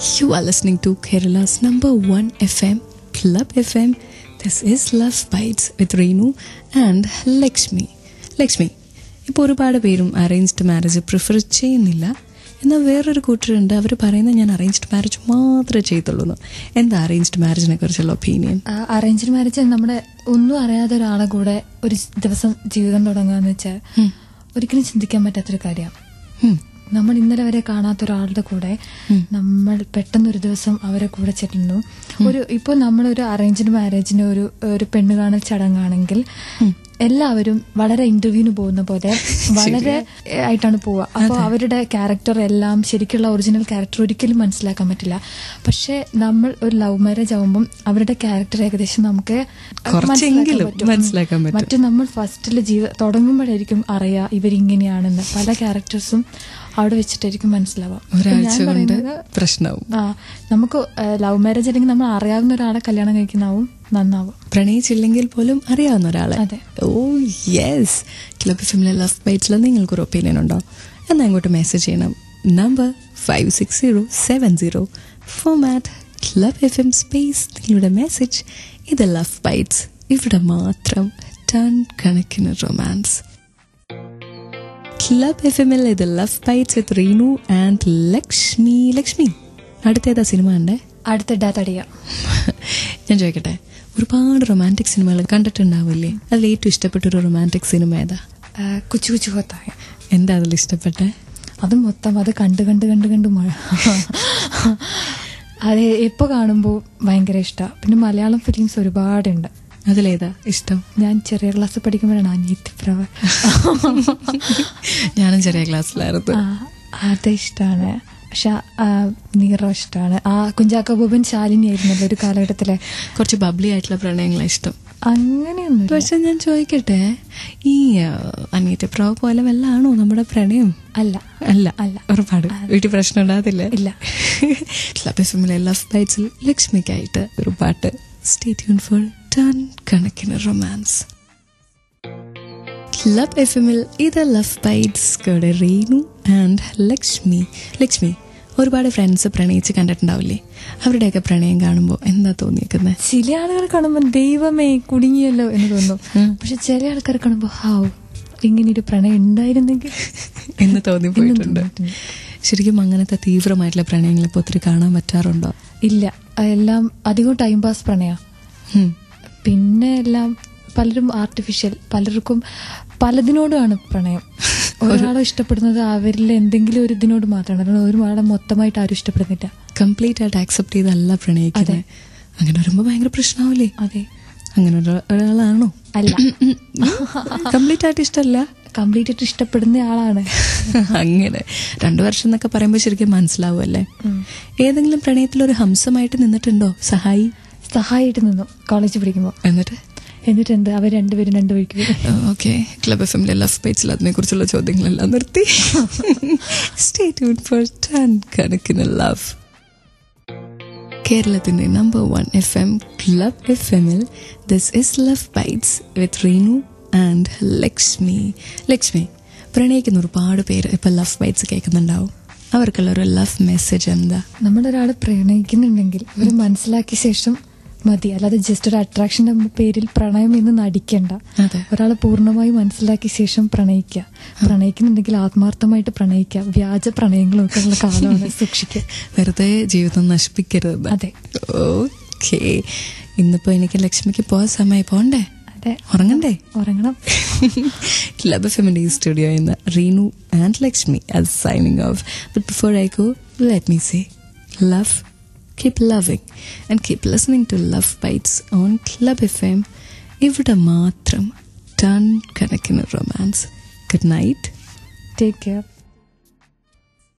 You are listening to Kerala's number 1 FM, Club FM. This is Love Bites with Reenu and Lakshmi. Lakshmi, ഇപ്പോൾ ഒരുപാട് പേരും arranged marriage prefer ചെയ്യുന്നില്ല. എന്നാൽ വേറൊരു കൂട്ടരുണ്ട്, അവർ പറയുന്നത് ഞാൻ അറേഞ്ച്ഡ് മാരേജ് മാത്രമേ ചെയ്തുള്ളൂ. എന്താ അറേഞ്ച്ഡ് മാരേജിനെ കുറിച്ചുള്ള ഒപ്പീനിയൻ? അറേഞ്ച്ഡ് മാരേജ് നമ്മുടെ ഒന്നും അറിയാത്ത ഒരാളെ കൂടെ ഒരു ദിവസം ജീവിതം തുടങ്ങുകയെന്ന് വെച്ചാൽ ഒരിക്കലും ചിന്തിക്കാൻ പറ്റാത്തൊരു കാര്യമാണ്. നമ്മൾ ഇന്നലെ വരെ കാണാത്ത ഒരാളുടെ കൂടെ നമ്മൾ പെട്ടെന്നൊരു ദിവസം അവരെ കൂടെ ചെല്ലുന്നു. ഇപ്പോൾ നമ്മളൊരു അറേഞ്ച്ഡ് മാരേജിന് ഒരു പെണ്ണ് കാണൽ ചടങ്ങാണെങ്കിൽ എല്ലാവരും വളരെ ഇന്റർവ്യൂവിന് പോകുന്ന പോലെ വളരെ ആയിട്ടാണ് പോവുക. അപ്പോൾ അവരുടെ ക്യാരക്ടർ എല്ലാം ശരിക്കുള്ള ഒറിജിനൽ ക്യാരക്ടർ ഒരിക്കലും മനസ്സിലാക്കാൻ പറ്റില്ല. പക്ഷെ നമ്മൾ ഒരു ലവ് മാരേജ് ആവുമ്പം അവരുടെ ക്യാരക്ടർ ഏകദേശം നമുക്ക് മനസ്സിലാക്കാൻ പറ്റും. മറ്റു നമ്മൾ ഫസ്റ്റിൽ തുടങ്ങുമ്പോഴായിരിക്കും അറിയാം ഇവരിങ്ങനെയാണെന്ന്. പല ക്യാരക്ടേഴ്സും അവിടെ വെച്ചിട്ടായിരിക്കും മനസ്സിലാവാം. നമുക്ക് ലവ് മാരേജ് അല്ലെങ്കിൽ നമ്മൾ അറിയാവുന്ന ഒരാളെ കല്യാണം കഴിക്കുന്നതാവും നന്നാവും. പ്രണയിച്ചില്ലെങ്കിൽ പോലും അറിയാവുന്ന ഒരാളെ. Oh yes. ക്ലബ് എഫ്എമ്മിലെ ലവ് ബൈറ്റ്സിൽ നിങ്ങൾക്കൊരു ഒപ്പീനിയൻ ഉണ്ടോ? എന്നാൽ ഇങ്ങോട്ട് മെസ്സേജ് ചെയ്യണം. Number 56070. Format club F M space നിങ്ങളുടെ മെസ്സേജ്. ഇത് ലവ് ബൈറ്റ്സ്. ഇവിടെ മാത്രം ടൺ കണക്കിന് റൊമാൻസ്. ക്ലബ് എഫ് എമ്മിൽ ഇത് love bites with Reenu and Lakshmi. Lakshmi, അടുത്തേതാ സിനിമ കണ്ടേ? അടുത്തിടാ തടിയ. ഞാൻ ചോദിക്കട്ടെ, ഒരുപാട് റൊമാൻറ്റിക് സിനിമകൾ കണ്ടിട്ടുണ്ടാവില്ലേ? അതിൽ ഏറ്റവും ഇഷ്ടപ്പെട്ടൊരു റൊമാൻറ്റിക് സിനിമ ഏതാ? കുച്ചു കുച്ചു ഹോത്തായ. എന്താ അതിൽ ഇഷ്ടപ്പെട്ടെ? അത് മൊത്തം അത് കണ്ട് മഴ. അത് എപ്പോൾ കാണുമ്പോൾ ഭയങ്കര ഇഷ്ടമാണ്. പിന്നെ മലയാളം ഫിലിംസ് ഒരുപാടുണ്ട്. അതിലേതാ ഇഷ്ടം? ഞാൻ ചെറിയ ക്ലാസ്സിൽ പഠിക്കുമ്പോഴാണ് അനിയത്തിപ്രാവ്. ഞാനും ചെറിയ ക്ലാസ്സിലായിരുന്നു. അത് ഇഷ്ടമാണ്. പക്ഷെ നീറോ ഇഷ്ടമാണ്. കുഞ്ചാക്കോ ബോബൻ ശാലിനി ആയിരുന്നല്ലോ ഒരു കാലഘട്ടത്തിലെ. കുറച്ച് ബബ്ലി ആയിട്ടുള്ള പ്രണയങ്ങളെ ഇഷ്ടം. അങ്ങനെയൊന്നും. പക്ഷെ ഞാൻ ചോദിക്കട്ടെ, ഈ അനിയത്തിപ്രാവ് പോലെ വല്ലാണോ നമ്മുടെ പ്രണയം? അല്ല അല്ല അല്ല. ഒരുപാട് വീട്ടിൽ പ്രശ്നം ഉണ്ടാകത്തില്ല. ഇല്ല. ക്ലബ് എഫ്എമ്മിലെ ലവ് ബൈറ്റ്സിൽ ലക്ഷ്മിക്കായിട്ട് ഒരു പാട്ട്. സ്റ്റേ ട്യൂൺ ഫോർ ടൺ കണക്കിന് റൊമാൻസ്. ക്ലബ് എഫ്എമ്മിൽ ഇത് ലവ് ബൈറ്റ്സ് കൂടെ റീനു ആൻഡ് ലക്ഷ്മി. ലക്ഷ്മി, ഒരുപാട് ഫ്രണ്ട്സ് പ്രണയിച്ച് കണ്ടിട്ടുണ്ടാവില്ലേ? അവരുടെയൊക്കെ പ്രണയം കാണുമ്പോൾ എന്താ തോന്നിയേക്കുന്നത്? ചില ആളുകൾ കാണുമ്പോൾ ദൈവമേ കുടുങ്ങിയല്ലോ എന്ന് തോന്നും. പക്ഷെ ചില ആൾക്കാർ കാണുമ്പോൾ ഹാവ് ഇങ്ങനെയൊരു പ്രണയം ഉണ്ടായിരുന്നെങ്കിൽ എന്ന് തോന്നിപ്പോയിട്ടുണ്ട്. ശരിക്കും അങ്ങനത്തെ തീവ്രമായിട്ടുള്ള പ്രണയങ്ങൾ ഇപ്പോൾ ഒത്തിരി കാണാൻ പറ്റാറുണ്ടോ? ഇല്ല, എല്ലാം അധികം ടൈം പാസ് പ്രണയം. പിന്നെ എല്ലാം പലരും ആർട്ടിഫിഷ്യൽ. പലർക്കും പലതിനോടുമാണ് പ്രണയം. ഒരാളെ ഇഷ്ടപ്പെടുന്നത് അവരിൽ എന്തെങ്കിലും ഒരു ഇതിനോട് മാത്രമാണ്. ഒരാളെ മൊത്തമായിട്ട് ആരും ഇഷ്ടപ്പെടുന്നില്ല. കംപ്ലീറ്റ് ആയിട്ട് ആക്സെപ്റ്റ് ചെയ്തല്ല പ്രണയിക്കുന്നത്. അങ്ങനെ വരുമ്പോൾ ഭയങ്കര പ്രശ്നമാവില്ലേ? അതെ. അങ്ങനെ ഒരാളാണോ? അല്ല, കംപ്ലീറ്റ് ആയിട്ട് ഇഷ്ടമല്ല, കംപ്ലീറ്റ് ആയിട്ട് ഇഷ്ടപ്പെടുന്ന ആളാണ്. അങ്ങനെ 2 വർഷം എന്നൊക്കെ പറയുമ്പോൾ ശരിക്കും മനസ്സിലാവുമല്ലേ? ഏതെങ്കിലും പ്രണയത്തിലൊരു ഹംസമായിട്ട് നിന്നിട്ടുണ്ടോ? സഹായിട്ട് നിന്നു കോളേജിൽ പഠിക്കുമ്പോൾ. എന്നിട്ട് എന്ത്, അവർ രണ്ടുപേരും 2 വഴിക്ക്. ഓക്കെ, ക്ലബ് എഫ്എമ്മിലെ ലവ് ബൈറ്റ്സിൽ അതിനെക്കുറിച്ചുള്ള ചോദ്യങ്ങളെല്ലാം നിർത്തി. സ്റ്റേ ട്യൂൺ ഫോർ ടൺ കണക്കിന് ലവ്. കേരളത്തിന്റെ നമ്പർ 1 FM ക്ലബ് എഫ്എമ്മിൽ this is love bites with Reenu and Lakshmi. Lakshmi, പ്രണയിക്കുന്ന ഒരുപാട് പേര് ഇപ്പൊ ലവ് ബൈറ്റ്സ് കേൾക്കുന്നുണ്ടാവും. അവർക്കുള്ള ഒരു ലവ് മെസ്സേജ് എന്താ? നമ്മളൊരാൾ പ്രണയിക്കുന്നുണ്ടെങ്കിൽ അവർ മനസ്സിലാക്കിയ ശേഷം മതി. അല്ലാതെ ജസ്റ്റ് ഒരു അട്രാക്ഷന്റെ പേരിൽ പ്രണയം എന്ന് നടിക്കണ്ട. ഒരാളെ പൂർണ്ണമായി മനസ്സിലാക്കിയ ശേഷം പ്രണയിക്കുക. പ്രണയിക്കുന്നുണ്ടെങ്കിൽ ആത്മാർത്ഥമായിട്ട് പ്രണയിക്കുക. വ്യാജ പ്രണയങ്ങളൊക്കെ ഉള്ള കാലമാണ്. സൂക്ഷിക്കുക, വെറുതെ ജീവിതം നശിപ്പിക്കരുത്. അതെ. ഓക്കെ, ഇന്നിപ്പോ എനിക്ക് ലക്ഷ്മിക്ക് പോകാൻ സമയം പോണ്ടേ? ഉറങ്ങണം. ക്ലബ് എഫ്എമ്മിന്റെ ഈ സ്റ്റുഡിയോ ഇന്ന് Reenu and Lakshmi as signing off. But before I go, let me say love, keep loving and keep listening to Love Bites on Club FM. ഇവിടെ മാത്രം ടൺ കണക്കിന് romance. Good night. Take care.